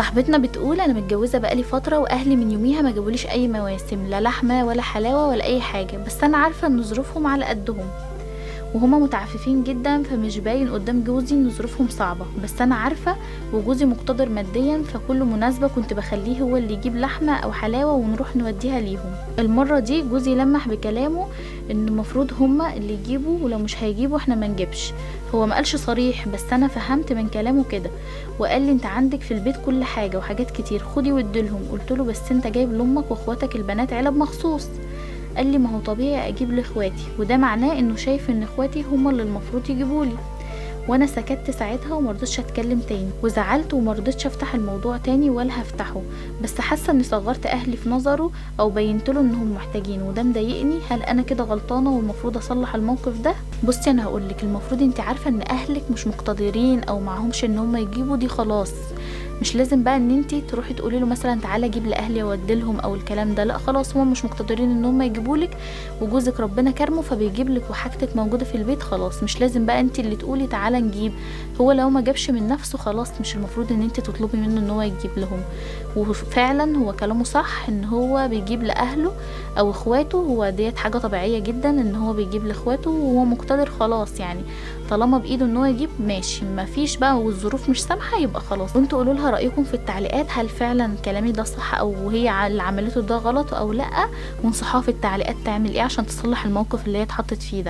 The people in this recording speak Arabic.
صاحبتنا بتقول انا متجوزه بقالي فتره واهلي من يوميها ما جابوليش اي مواسم، لا لحمه ولا حلاوه ولا اي حاجه، بس انا عارفه ان ظروفهم على قدهم وهما متعففين جدا، فمش باين قدام جوزي ان ظروفهم صعبة، بس انا عارفة وجوزي مقتدر ماديا، فكل مناسبة كنت بخليه هو اللي يجيب لحمة او حلاوة ونروح نوديها ليهم. المرة دي جوزي لمح بكلامه ان المفروض هما اللي يجيبوا، ولو مش هيجيبوا احنا ما نجيبش. هو ما قالش صريح بس انا فهمت من كلامه كده، وقال لي انت عندك في البيت كل حاجة وحاجات كتير، خدي واديلهم. قلت له بس انت جايب لامك واخواتك البنات علب مخصوص. قال لي ما هو طبيعي اجيب لاخواتي، وده معناه انه شايف ان اخواتي هما اللي المفروض يجيبولي. وانا سكت ساعتها ومرضتش اتكلم تاني، وزعلت ومرضتش افتح الموضوع تاني ولا هفتحه، بس حاسه اني صغرت اهلي في نظره او بينتله انهم محتاجين، وده مضايقني. هل انا كده غلطانه والمفروض اصلح الموقف ده؟ بصي انا هقولك، المفروض انت عارفه ان اهلك مش مقتدرين او معهمش ان هم يجيبوا، دي خلاص مش لازم بقى ان انتي تروحي تقولي له مثلا تعالى جيب لاهلي وادلهم او الكلام ده، لا خلاص هم مش مقتدرين ان هم يجيبولك، وجوزك ربنا كرمه فبيجيب لك وحاجتك موجوده في البيت، خلاص مش لازم بقى انتي اللي تقولي تعالى نجيب. هو لو ما جابش من نفسه خلاص مش المفروض ان انتي تطلبي منه ان هو يجيب لهم. وفعلا هو كلامه صح ان هو بيجيب لاهله او اخواته، هو ديت حاجه طبيعيه جدا ان هو بيجيب لاخواته وهو مقتدر خلاص، يعني طالما بايده ان هو يجيب ماشي، ما فيش بقى والظروف مش سامحه يبقى خلاص. وانتوا قولوا لها رايكم في التعليقات، هل فعلا كلامي ده صح او هي اللي عملته ده غلط او لا، وانصحوها في التعليقات تعمل ايه عشان تصلح الموقف اللي هي اتحطت فيه ده.